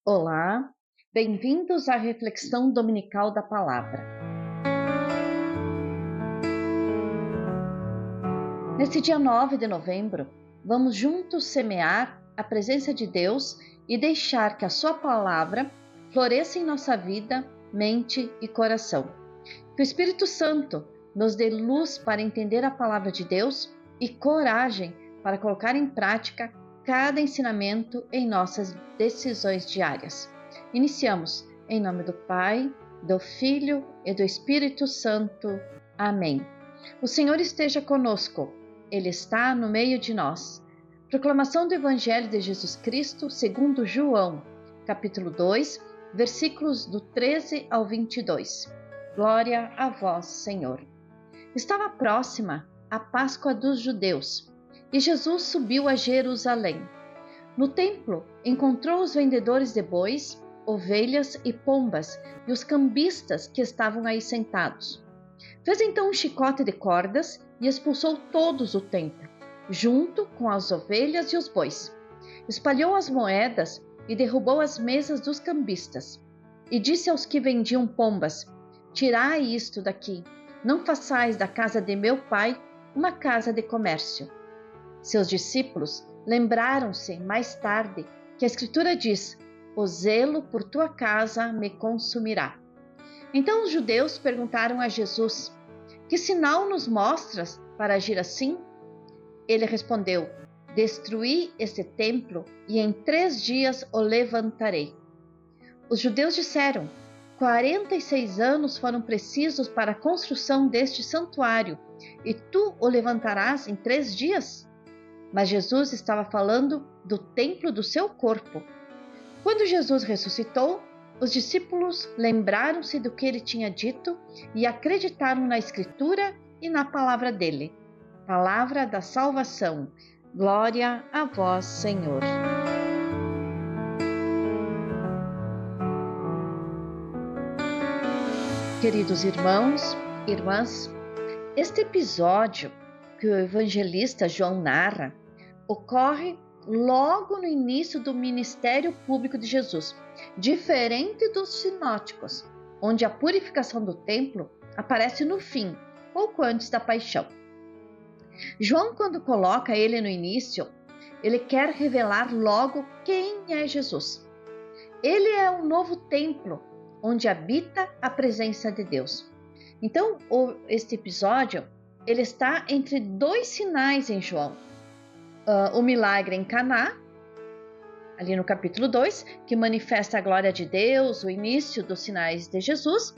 Olá, bem-vindos à reflexão dominical da palavra. Nesse dia 9 de novembro, vamos juntos semear a presença de Deus e deixar que a sua palavra floresça em nossa vida, mente e coração. Que o Espírito Santo nos dê luz para entender a palavra de Deus e coragem para colocar em prática cada ensinamento em nossas decisões diárias. Iniciamos em nome do Pai, do Filho e do Espírito Santo. Amém. O Senhor esteja conosco, Ele está no meio de nós. Proclamação do Evangelho de Jesus Cristo segundo João, capítulo 2, versículos do 13 ao 22. Glória a vós, Senhor. Estava próxima a Páscoa dos judeus e Jesus subiu a Jerusalém. No templo, encontrou os vendedores de bois, ovelhas e pombas e os cambistas que estavam aí sentados. Fez então um chicote de cordas e expulsou todos do templo, junto com as ovelhas e os bois. Espalhou as moedas e derrubou as mesas dos cambistas. E disse aos que vendiam pombas: Tirai isto daqui, não façais da casa de meu pai uma casa de comércio. Seus discípulos lembraram-se mais tarde que a Escritura diz: O zelo por tua casa me consumirá. Então os judeus perguntaram a Jesus: Que sinal nos mostras para agir assim? Ele respondeu: Destruí este templo e em 3 dias o levantarei. Os judeus disseram: 46 anos foram precisos para a construção deste santuário, e tu o levantarás em 3 dias? Mas Jesus estava falando do templo do seu corpo. Quando Jesus ressuscitou, os discípulos lembraram-se do que ele tinha dito e acreditaram na Escritura e na palavra dele. Palavra da salvação. Glória a vós, Senhor. Queridos irmãos e irmãs, este episódio que o evangelista João narra ocorre logo no início do ministério público de Jesus, diferente dos sinóticos, onde a purificação do templo aparece no fim, pouco antes da paixão. João, quando coloca ele no início, ele quer revelar logo quem é Jesus. Ele é o novo templo, onde habita a presença de Deus. Então, este episódio, ele está entre 2 sinais em João. O milagre em Caná, ali no capítulo 2, que manifesta a glória de Deus, o início dos sinais de Jesus,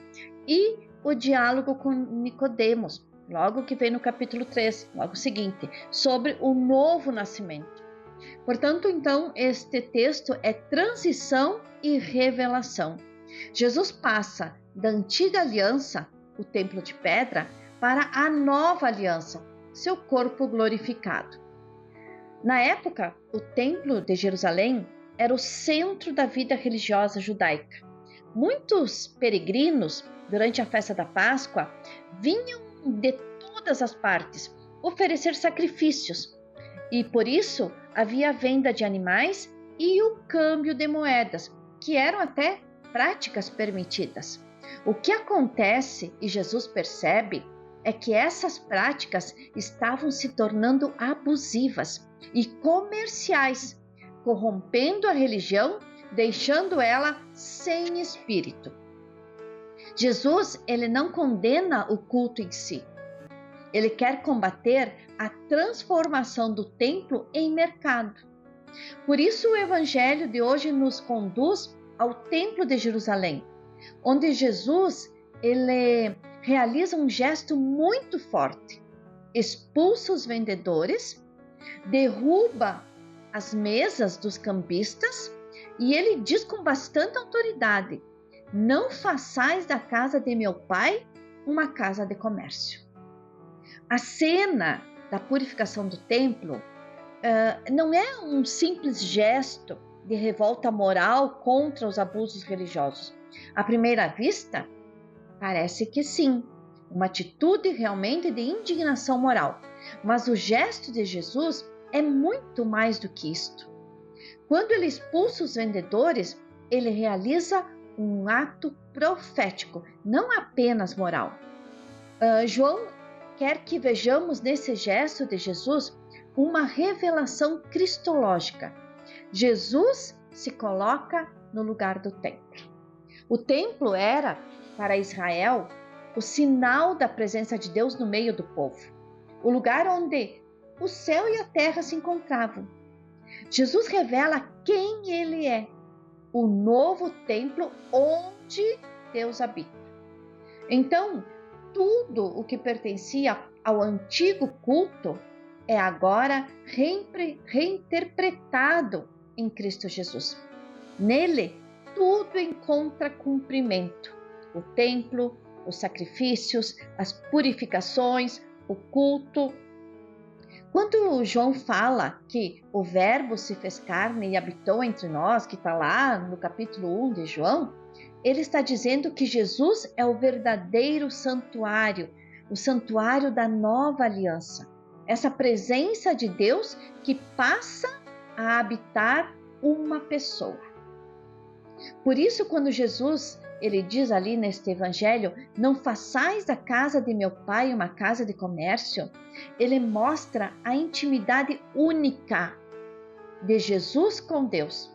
e o diálogo com Nicodemos, logo que vem no capítulo 3, logo seguinte, sobre o novo nascimento. Portanto, então, este texto é transição e revelação. Jesus passa da antiga aliança, o templo de pedra, para a nova aliança, seu corpo glorificado. Na época, o templo de Jerusalém era o centro da vida religiosa judaica. Muitos peregrinos, durante a festa da Páscoa, vinham de todas as partes oferecer sacrifícios, e por isso havia a venda de animais e o câmbio de moedas, que eram até práticas permitidas. O que acontece, e Jesus percebe, é que essas práticas estavam se tornando abusivas e comerciais, corrompendo a religião, deixando ela sem espírito. Jesus, ele não condena o culto em si. Ele quer combater a transformação do templo em mercado. Por isso o evangelho de hoje nos conduz ao templo de Jerusalém, onde Jesus, ele realiza um gesto muito forte. Expulsa os vendedores, derruba as mesas dos cambistas e ele diz com bastante autoridade: Não façais da casa de meu pai uma casa de comércio. A cena da purificação do templo não é um simples gesto de revolta moral contra os abusos religiosos. À primeira vista, parece que sim, uma atitude realmente de indignação moral. Mas o gesto de Jesus é muito mais do que isto. Quando ele expulsa os vendedores, ele realiza um ato profético, não apenas moral. João quer que vejamos nesse gesto de Jesus uma revelação cristológica. Jesus se coloca no lugar do templo. O templo era, para Israel, o sinal da presença de Deus no meio do povo, o lugar onde o céu e a terra se encontravam. Jesus revela quem ele é, o novo templo onde Deus habita. Então, tudo o que pertencia ao antigo culto é agora reinterpretado em Cristo Jesus. Nele, tudo encontra cumprimento: o templo, os sacrifícios, as purificações, o culto. Quando João fala que o Verbo se fez carne e habitou entre nós, que está lá no capítulo 1 de João, ele está dizendo que Jesus é o verdadeiro santuário, o santuário da nova aliança. Essa presença de Deus que passa a habitar uma pessoa. Por isso, quando Jesus, ele diz ali neste evangelho, não façais da casa de meu pai uma casa de comércio, ele mostra a intimidade única de Jesus com Deus.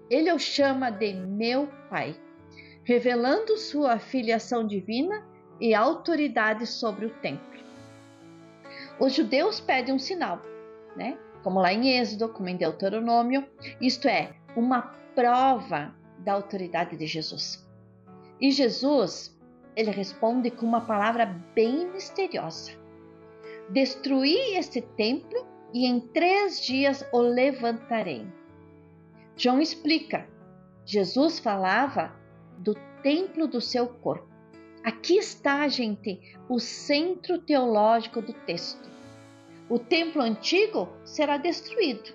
Ele o chama de meu pai, revelando sua filiação divina e autoridade sobre o templo. Os judeus pedem um sinal, né? Como lá em Êxodo, como em Deuteronômio, isto é, uma prova da autoridade de Jesus. E Jesus, ele responde com uma palavra bem misteriosa: destruí este templo e em 3 dias o levantarei. João explica, Jesus falava do templo do seu corpo. Aqui está, gente, o centro teológico do texto. O templo antigo será destruído,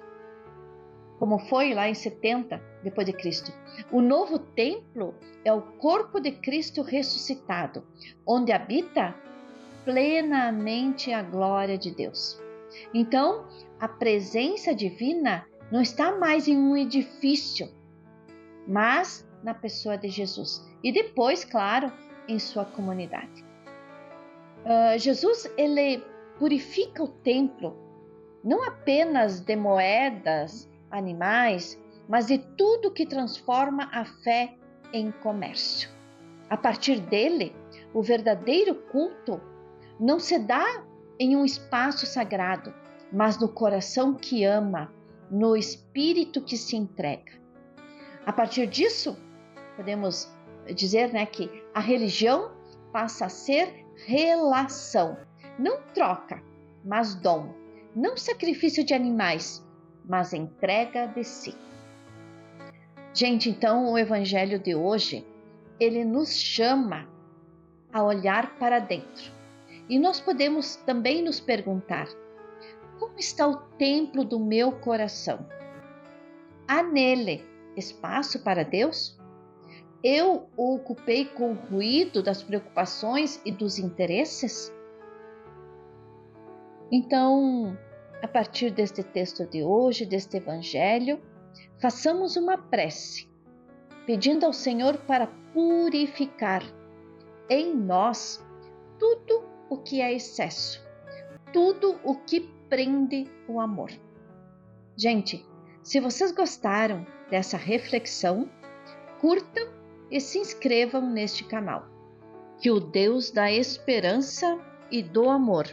como foi lá em 70 depois de Cristo. O novo templo é o corpo de Cristo ressuscitado, onde habita plenamente a glória de Deus. Então, a presença divina não está mais em um edifício, mas na pessoa de Jesus. E depois, claro, em sua comunidade. Jesus, ele purifica o templo, não apenas de moedas, animais, mas de tudo que transforma a fé em comércio. A partir dele, o verdadeiro culto não se dá em um espaço sagrado, mas no coração que ama, no espírito que se entrega. A partir disso, podemos dizer, né, que a religião passa a ser relação, não troca, mas dom, não sacrifício de animais, mas entrega de si. Gente, então o evangelho de hoje, ele nos chama a olhar para dentro. E nós podemos também nos perguntar: como está o templo do meu coração? Há nele espaço para Deus? Eu o ocupei com o ruído das preocupações e dos interesses? Então, a partir deste texto de hoje, deste evangelho, façamos uma prece, pedindo ao Senhor para purificar em nós tudo o que é excesso, tudo o que prende o amor. Gente, se vocês gostaram dessa reflexão, curtam e se inscrevam neste canal. Que o Deus da esperança e do amor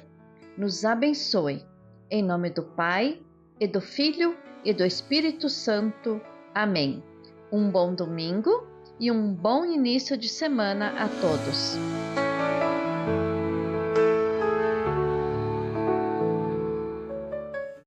nos abençoe. Em nome do Pai, e do Filho, e do Espírito Santo. Amém. Um bom domingo e um bom início de semana a todos.